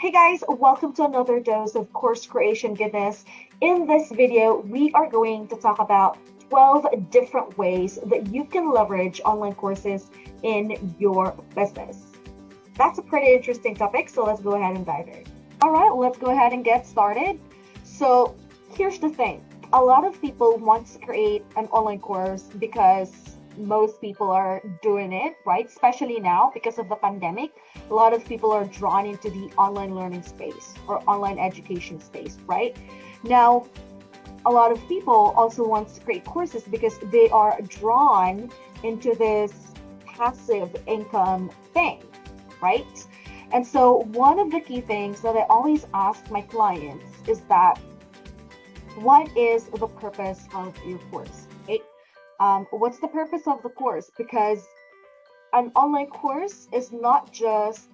Hey guys, welcome to another dose of course creation goodness. In this video, we are going to talk about 12 different ways that you can leverage online courses in your business. That's a pretty interesting topic, so let's go ahead and dive in. All right, let's go ahead and get started. So, here's the thing. A lot of people want to create an online course because most people are doing it, right? Especially now because of the pandemic, a lot of people are drawn into the online learning space or online education space, right? Now, a lot of people also want to create courses because they are drawn into this passive income thing, right? And so one of the key things that I always ask my clients is that what is the purpose of your course, right? What's the purpose of the course? Because an online course is not just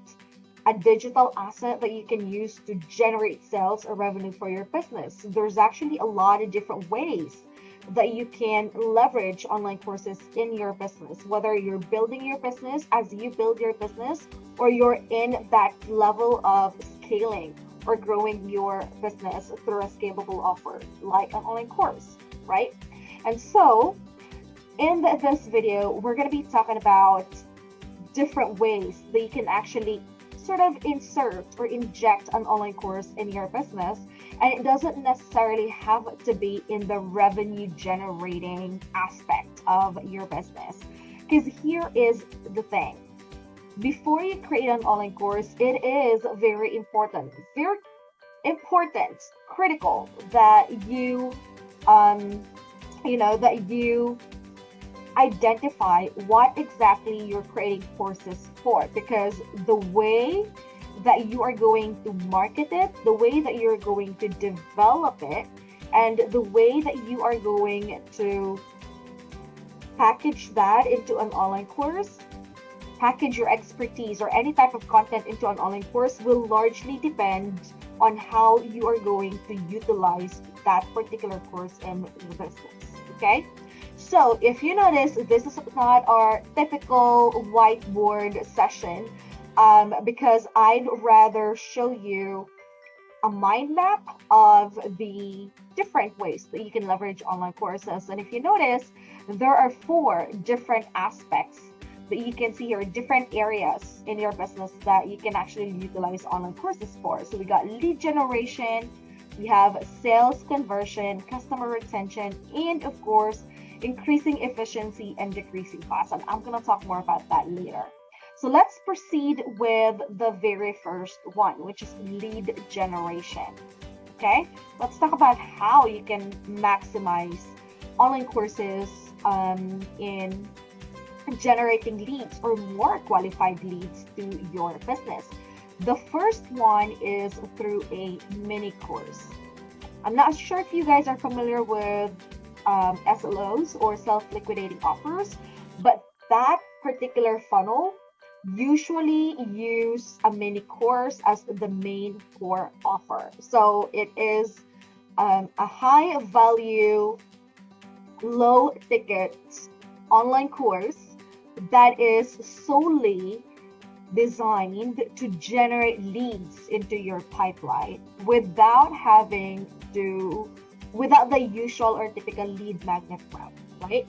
a digital asset that you can use to generate sales or revenue for your business. There's actually a lot of different ways that you can leverage online courses in your business, whether you're building your business as you build your business, or you're in that level of scaling or growing your business through a scalable offer like an online course, right? And so in this video, we're going to be talking about different ways that you can actually sort of insert or inject an online course in your business. And it doesn't necessarily have to be in the revenue generating aspect of your business. Because here is the thing. Before you create an online course, it is very important, critical that you identify what exactly you're creating courses for, because the way that you are going to market it, the way that you're going to develop it, and the way that you are going to package that into an online course, package your expertise or any type of content into an online course will largely depend on how you are going to utilize that particular course in your business. Okay? So if you notice, this is not our typical whiteboard session because I'd rather show you a mind map of the different ways that you can leverage online courses. And if you notice, there are 4 different aspects that you can see here, different areas in your business that you can actually utilize online courses for. So we got lead generation, we have sales conversion, customer retention, and of course, increasing efficiency and decreasing costs. And I'm going to talk more about that later. So let's proceed with the very first one, which is lead generation. Okay, let's talk about how you can maximize online courses in generating leads or more qualified leads to your business. The first one is through a mini course. I'm not sure if you guys are familiar with SLOs or self-liquidating offers, but that particular funnel usually use a mini course as the main core offer. So it is a high value, low ticket online course that is solely designed to generate leads into your pipeline without the usual or typical lead magnet route, right?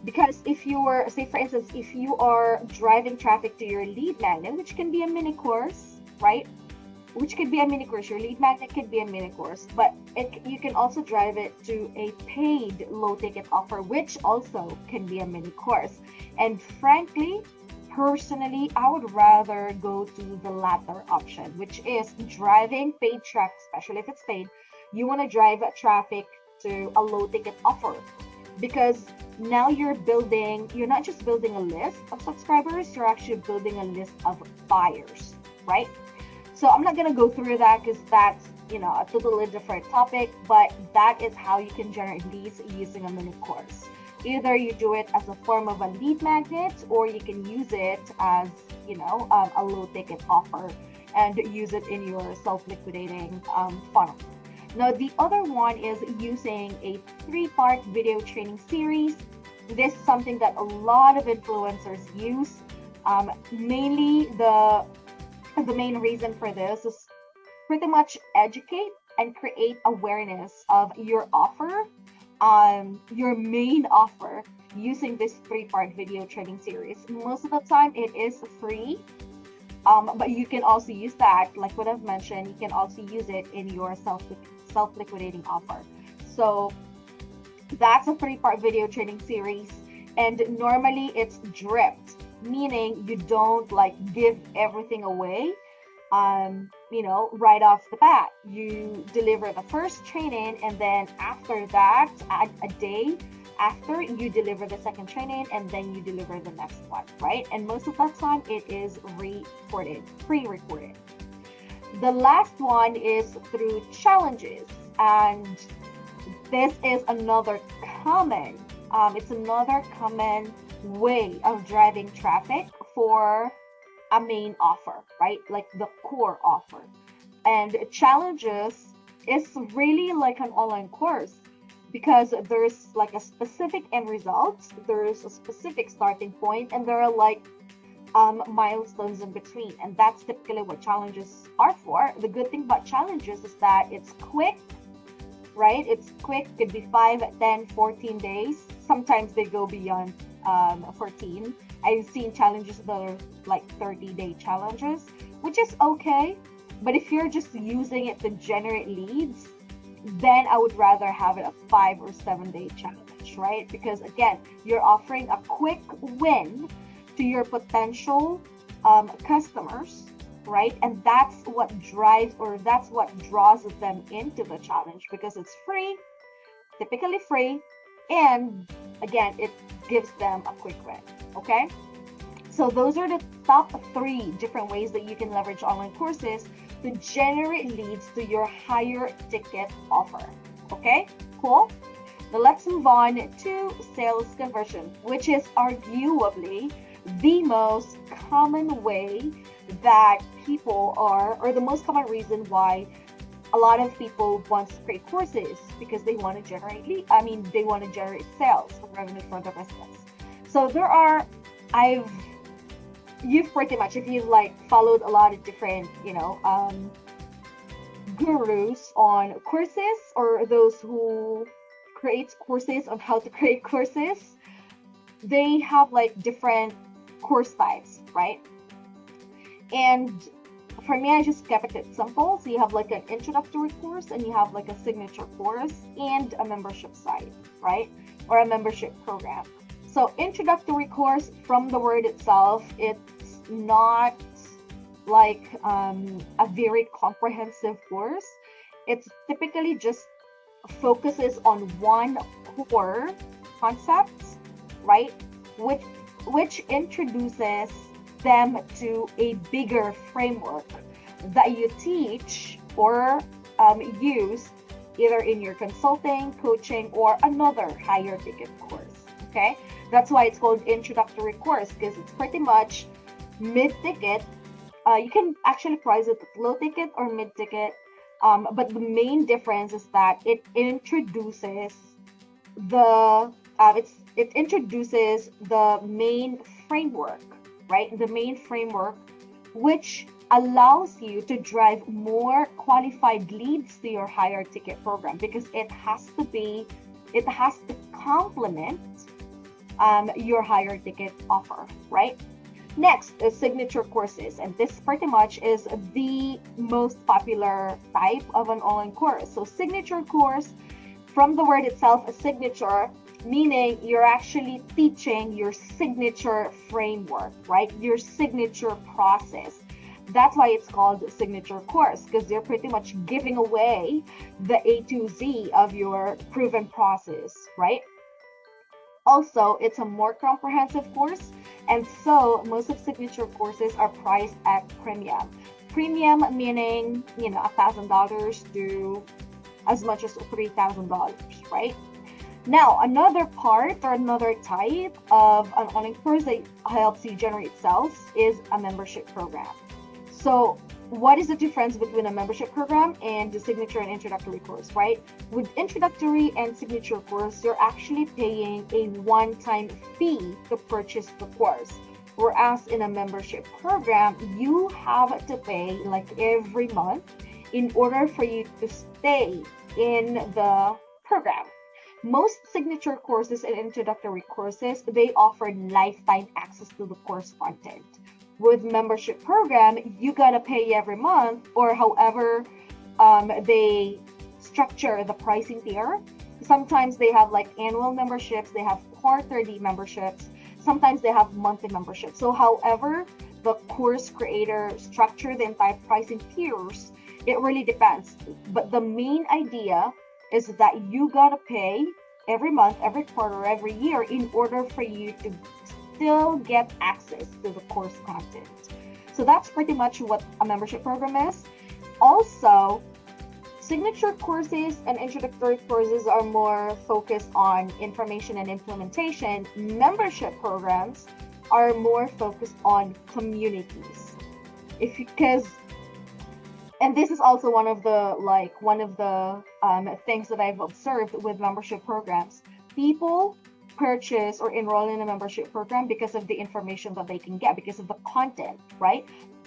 Because if you were, say for instance, if you are driving traffic to your lead magnet, which can be a mini course, right? Which could be a mini course, your lead magnet could be a mini course, but you can also drive it to a paid low ticket offer, which also can be a mini course. And frankly, personally, I would rather go to the latter option, which is driving paid traffic, especially if it's paid. You want to drive traffic to a low ticket offer because now you're not just building a list of subscribers, you're actually building a list of buyers, right? So I'm not going to go through that because that's, a totally different topic, but that is how you can generate leads using a mini course. Either you do it as a form of a lead magnet, or you can use it as, a low ticket offer and use it in your self-liquidating funnel. Now, the other one is using a 3-part video training series. This is something that a lot of influencers use. Mainly the The main reason for this is pretty much educate and create awareness of your offer, your main offer, using this three-part video training series. Most of the time, it is free, but you can also use that, like what I've mentioned, you can also use it in your self-liquidating offer. So that's a three-part video training series, and normally it's dripped, meaning you don't like give everything away right off the bat. You deliver the first training, and then after that, a day after, you deliver the second training, and then you deliver the next one, right? And most of that time, it is pre-recorded. The last one is through challenges, and this is another common, it's another common way of driving traffic for a main offer, right? Like the core offer. And challenges is really like an online course, because there's like a specific end result, there's a specific starting point, and there are like milestones in between. And that's typically what challenges are for. The good thing about challenges is that it's quick, right? It's quick, could be 5, 10, 14 days. Sometimes they go beyond 14. I've seen challenges that are like 30-day challenges, which is okay. But if you're just using it to generate leads, then I would rather have it a 5 or 7-day challenge, right? Because again, you're offering a quick win to your potential customers, right? And that's what drives, or that's what draws them into the challenge, because it's free, typically free, and again, it gives them a quick win. Okay, so those are the top 3 different ways that you can leverage online courses to generate leads to your higher ticket offer. Okay, cool. Now let's move on to sales conversion, which is arguably the most common way that people are, or the most common reason why a lot of people want to create courses, because they want to generate they want to generate sales or revenue for their business. So there are, you've pretty much, if you've like followed a lot of different, gurus on courses, or those who create courses on how to create courses, they have like different course types, right? And for me, I just kept it simple. So you have like an introductory course, and you have like a signature course, and a membership site, right? Or a membership program. So introductory course, from the word itself, it's not like a very comprehensive course. It's typically just focuses on one core concept, right? Which introduces them to a bigger framework that you teach or use either in your consulting, coaching, or another higher ticket course. Okay, that's why it's called introductory course, because it's pretty much mid-ticket. You can actually price it at low ticket or mid-ticket, but the main difference is that it introduces it introduces the main framework, right? The main framework, which allows you to drive more qualified leads to your higher ticket program, because it has to complement your higher ticket offer, right? Next is signature courses, and this pretty much is the most popular type of an online course. So signature course, from the word itself, a signature, meaning you're actually teaching your signature framework, right? Your signature process. That's why it's called a signature course, because they're pretty much giving away the A to Z of your proven process, right? Also, it's a more comprehensive course, and so most of signature courses are priced at premium. Premium meaning, $1,000 to as much as $3,000, right? Now, another part or another type of an online course that helps you generate sales is a membership program. So what is the difference between a membership program and the signature and introductory course, right? With introductory and signature course, you're actually paying a one-time fee to purchase the course. Whereas in a membership program, you have to pay like every month in order for you to stay in the program. Most signature courses and introductory courses, they offer lifetime access to the course content. With membership program, you gotta pay every month, or however they structure the pricing tier. Sometimes they have like annual memberships, they have quarterly memberships, sometimes they have monthly memberships. So however the course creator structure the entire pricing tiers, it really depends. But the main idea is that you gotta pay every month, every quarter, every year in order for you to still get access to the course content. So that's pretty much what a membership program is. Also, signature courses and introductory courses are more focused on information and implementation. Membership programs are more focused on communities. If because and this is also one of the things that I've observed with membership programs. People purchase or enroll in a membership program because of the information that they can get, because of the content, right?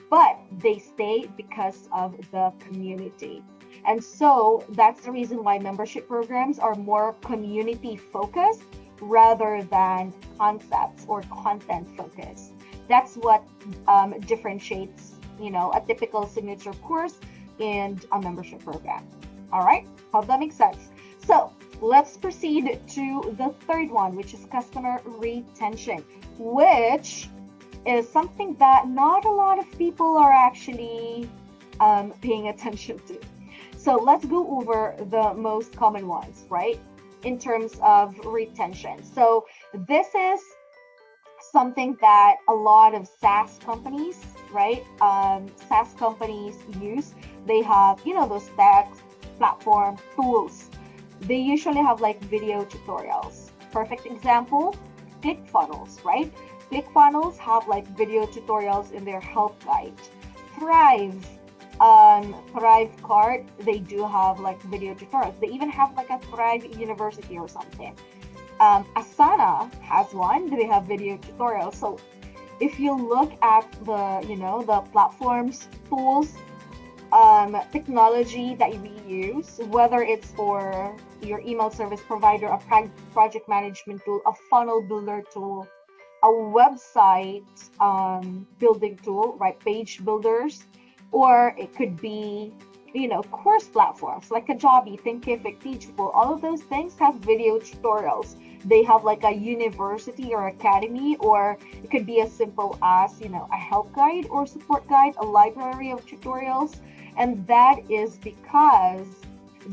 But they stay because of the community. And so that's the reason why membership programs are more community focused rather than concepts or content focused. That's what differentiates, a typical signature course and a membership program. All right, hope that makes sense. So let's proceed to the third one, which is customer retention, which is something that not a lot of people are actually paying attention to. So let's go over the most common ones, right? In terms of retention. So this is something that a lot of SaaS companies, right? SaaS companies use. They have, those text platform tools. They usually have like video tutorials. Perfect example, ClickFunnels, right? ClickFunnels have like video tutorials in their help guide. Thrive, Cart, they do have like video tutorials. They even have like a Thrive University or something. Asana has one. They have video tutorials. So if you look at the platforms, tools, technology that we use, whether it's for your email service provider, a project management tool, a funnel builder tool, a website building tool, right? Page builders, or it could be, course platforms like Kajabi, Thinkific, Teachable. All of those things have video tutorials. They have like a university or academy, or it could be as simple as, a help guide or support guide, a library of tutorials. And that is because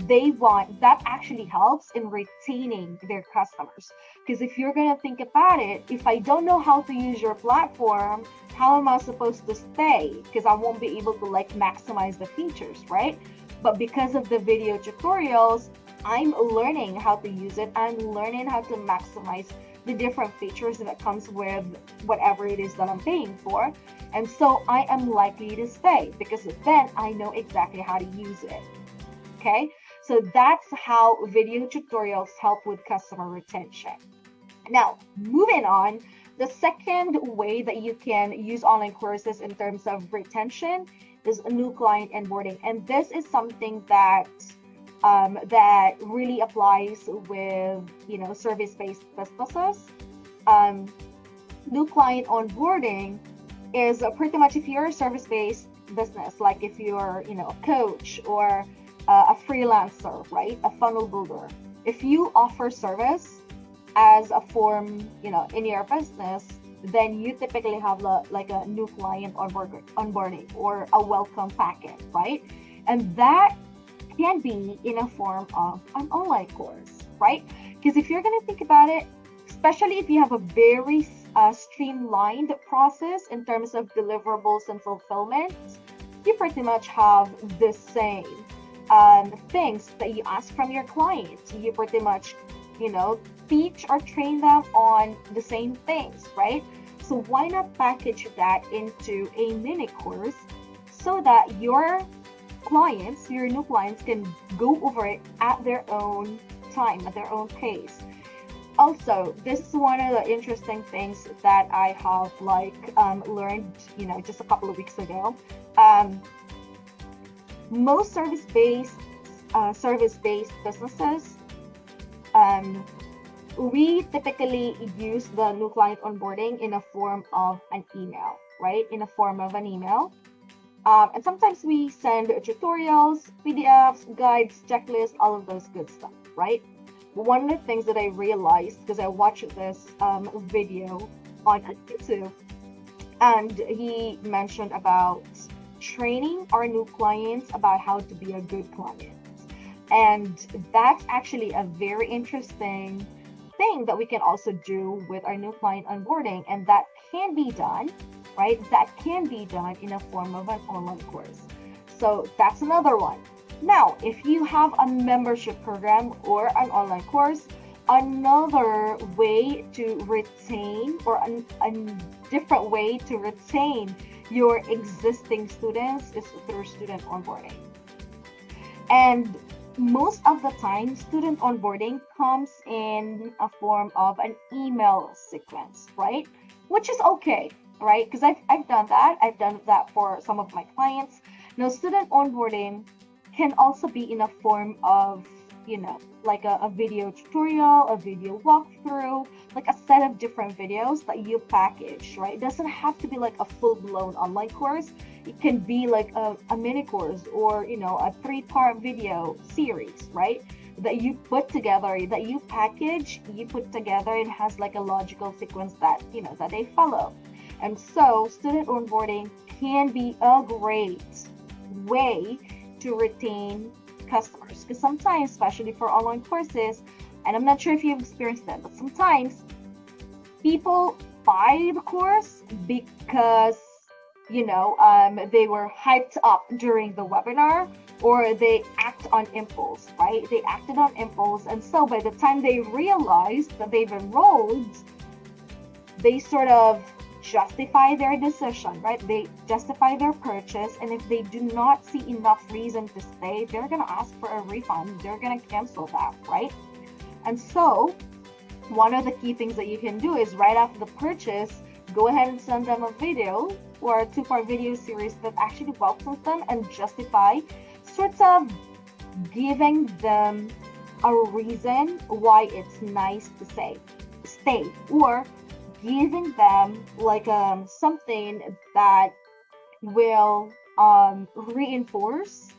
that actually helps in retaining their customers. Because if you're going to think about it, if I don't know how to use your platform, how am I supposed to stay? Because I won't be able to like maximize the features, right? But because of the video tutorials, I'm learning how to use it. I'm learning how to maximize the different features that comes with whatever it is that I'm paying for. And so I am likely to stay because then I know exactly how to use it. Okay, so that's how video tutorials help with customer retention. Now, moving on, the second way that you can use online courses in terms of retention is a new client onboarding. And this is something that really applies with, service-based businesses. New client onboarding is pretty much if you're a service-based business, like if you're, a coach or a freelancer, right? A funnel builder. If you offer service as a form, in your business, then you typically have like a new client onboarding or a welcome packet, right? And that can be in a form of an online course, right? Because if you're going to think about it, especially if you have a very streamlined process in terms of deliverables and fulfillment, you pretty much have the same things that you ask from your clients. You pretty much, teach or train them on the same things, right? So why not package that into a mini course so that your new clients can go over it at their own time, at their own pace. Also, this is one of the interesting things that I have learned, just a couple of weeks ago. Um, Most service-based businesses, um, we typically use the new client onboarding in a form of an email, right? In a form of an email. And sometimes we send tutorials, PDFs, guides, checklists, all of those good stuff, right? One of the things that I realized, because I watched this video on YouTube, and he mentioned about training our new clients about how to be a good client. And that's actually a very interesting thing that we can also do with our new client onboarding. And that can be done, right? That can be done in a form of an online course. So that's another one. Now, if you have a membership program or an online course, another way to retain, or a different way to retain your existing students, is through student onboarding. And most of the time, student onboarding comes in a form of an email sequence, right? Which is okay, right? Because I've done that. I've done that for some of my clients. Now, student onboarding can also be in a form of, like a video tutorial, a video walkthrough, like a set of different videos that you package, right? It doesn't have to be like a full-blown online course. It can be like a mini course, or a 3-part video series, right? That you put together, that you package, you put together, and has like a logical sequence that that they follow. And so student onboarding can be a great way to retain customers, because sometimes, especially for online courses, and I'm not sure if you've experienced that, but sometimes people buy the course because they were hyped up during the webinar, or they act on impulse, right? They acted on impulse, and so by the time they realize that they've enrolled, they sort of justify their decision, right? They justify their purchase, and if they do not see enough reason to stay, they're gonna ask for a refund. They're gonna cancel that, right? And so one of the key things that you can do is, right after the purchase, go ahead and send them a video or a 2-part video series that actually welcomes them and justify, sort of giving them a reason why it's nice to stay, or giving them like something that will reinforce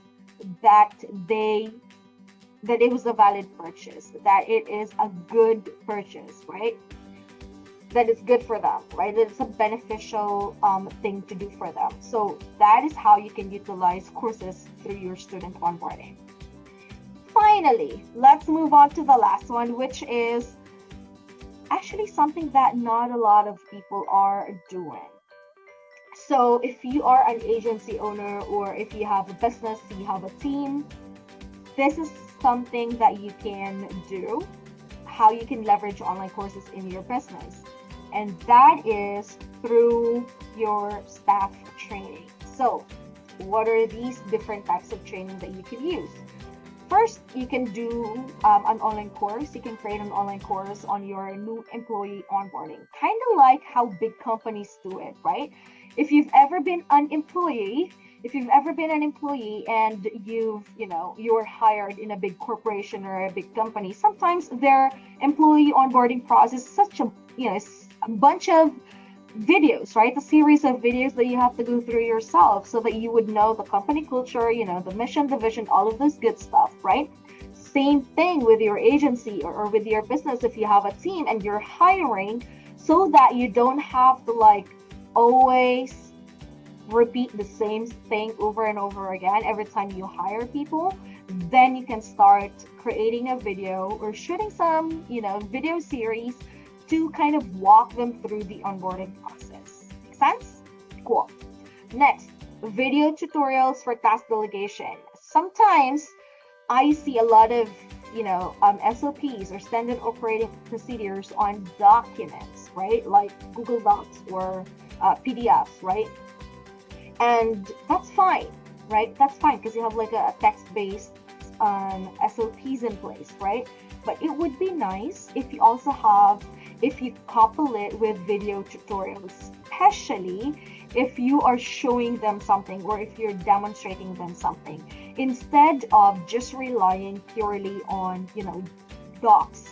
that it was a valid purchase, that it is a good purchase, right? That it's good for them, right? That it's a beneficial thing to do for them. So that is how you can utilize courses through your student onboarding. Finally, let's move on to the last one, which is actually something that not a lot of people are doing. So if you are an agency owner, or if you have a business, you have a team, this is something that you can do, how you can leverage online courses in your business. And that is through your staff training. So what are these different types of training that you can use? First, you can do an online course. You can create an online course on your new employee onboarding, kind of like how big companies do it, right? If you've ever been an employee, and you're hired in a big corporation or a big company, sometimes their employee onboarding process is such a bunch of videos, right? A series of videos that you have to go through yourself, so that you would know the company culture, the mission, the vision, all of this good stuff, right? Same thing with your agency or with your business. If you have a team and you're hiring, so that you don't have to always repeat the same thing over and over again every time you hire people, then you can start creating a video or shooting some video series to kind of walk them through the onboarding process. Make sense? Cool. Next, video tutorials for task delegation. Sometimes I see a lot of SOPs or standard operating procedures on documents, right? Like Google Docs or PDFs, right? And that's fine, right? That's fine, because you have like a text-based SOPs in place, right? but it would be nice if you also have, if you couple it with video tutorials, especially if you are showing them something or if you're demonstrating them something, instead of just relying purely on, docs.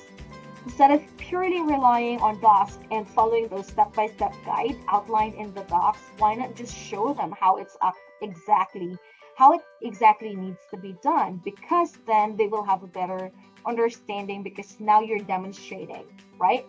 Instead of purely relying on docs and following those step-by-step guide outlined in the docs, why not just show them exactly how it exactly needs to be done? Because then they will have a better understanding, because now you're demonstrating, right?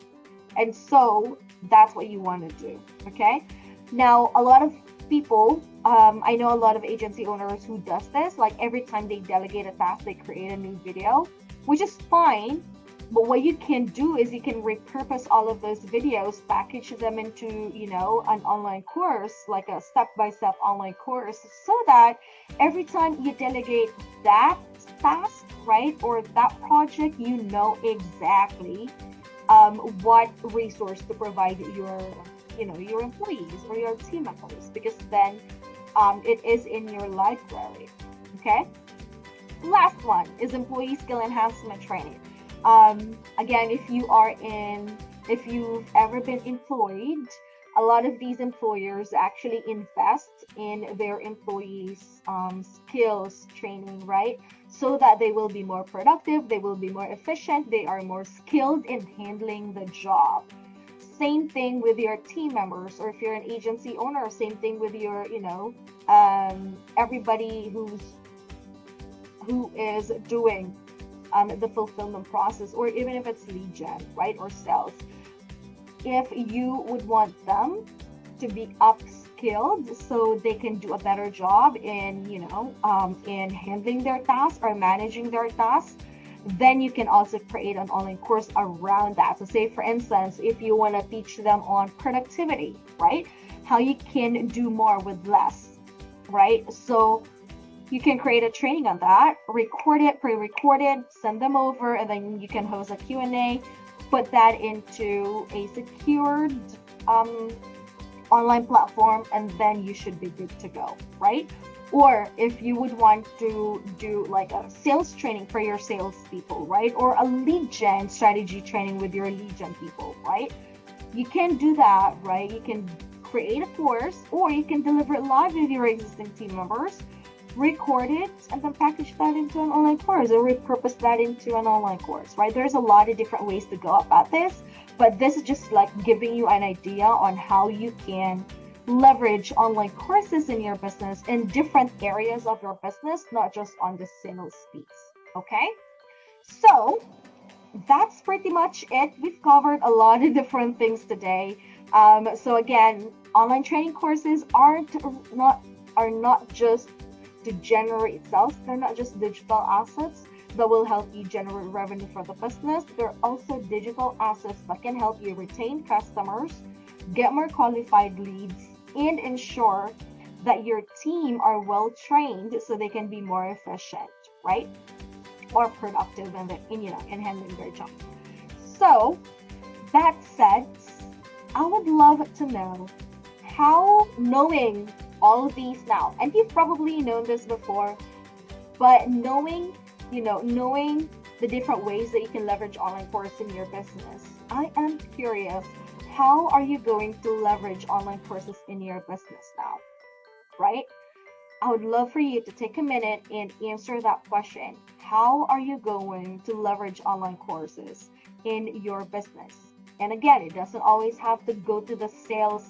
And so that's what you want to do. Okay. Now, a lot of people, I know a lot of agency owners who does this. Like every time they delegate a task, they create a new video, which is fine. But what you can do is you can repurpose all of those videos, package them into, an online course, like a step-by-step online course, so that every time you delegate that task, right, or that project, you know exactly what resource to provide your employees or your team members, because then it is in your library. Okay. Last one is employee skill enhancement training. Again, if you've ever been employed, a lot of these employers actually invest in their employees' skills training, right? So that they will be more productive, they will be more efficient, they are more skilled in handling the job. Same thing with your team members, or if you're an agency owner, same thing with your, everybody who is doing the fulfillment process, or even if it's lead gen, right, or sales. If you would want them to be upskilled so they can do a better job in, in handling their tasks or managing their tasks, then you can also create an online course around that. So say, for instance, if you want to teach them on productivity, right, how you can do more with less, right? So you can create a training on that, record it, pre-record it, send them over, and then you can host a Q&A, put that into a secured online platform, and then you should be good to go, right? Or if you would want to do like a sales training for your salespeople, right? Or a lead gen strategy training with your lead gen people, right? You can do that, right? You can create a course, or you can deliver it live with your existing team members, record it, and then package that into an online course, or repurpose that into an online course, right? There's a lot of different ways to go about this, but this is just like giving you an idea on how you can leverage online courses in your business in different areas of your business, not just on the sales piece. Okay, so that's pretty much it. We've covered a lot of different things today. So again, online training courses are not just to generate sales. They're not just digital assets that will help you generate revenue for the business. They're also digital assets that can help you retain customers, get more qualified leads, and ensure that your team are well trained so they can be more efficient, right? Or productive in handling their job. So that said, I would love to know how, knowing all of these now, and you've probably known this before, but knowing the different ways that you can leverage online courses in your business, I am curious, how are you going to leverage online courses in your business now, right? I would love for you to take a minute and answer that question. How are you going to leverage online courses in your business? And again, it doesn't always have to go to the sales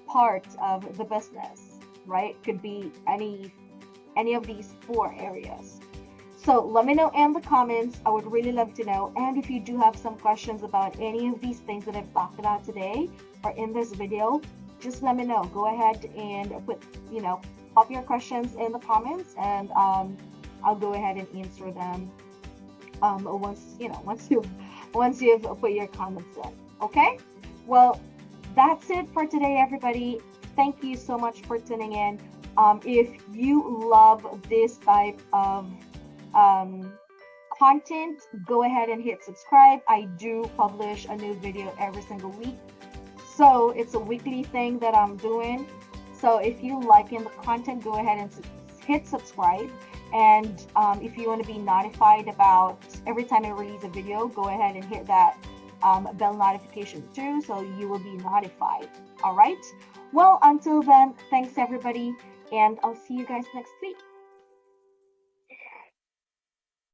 part of the business, right? Could be any of these 4 areas. So let me know in the comments. I would really love to know. And if you do have some questions about any of these things that I've talked about today or in this video, just let me know. Go ahead and pop your questions in the comments, and I'll go ahead and answer them once you've put your comments in. Okay? Well, that's it for today, everybody. Thank you so much for tuning in. If you love this type of content, go ahead and hit subscribe. I do publish a new video every single week, so it's a weekly thing that I'm doing. So if you liking the content, go ahead and hit subscribe. And if you want to be notified about every time I release a video, go ahead and hit that bell notification too, so you will be notified. All right. Well, until then, thanks everybody, and I'll see you guys next week.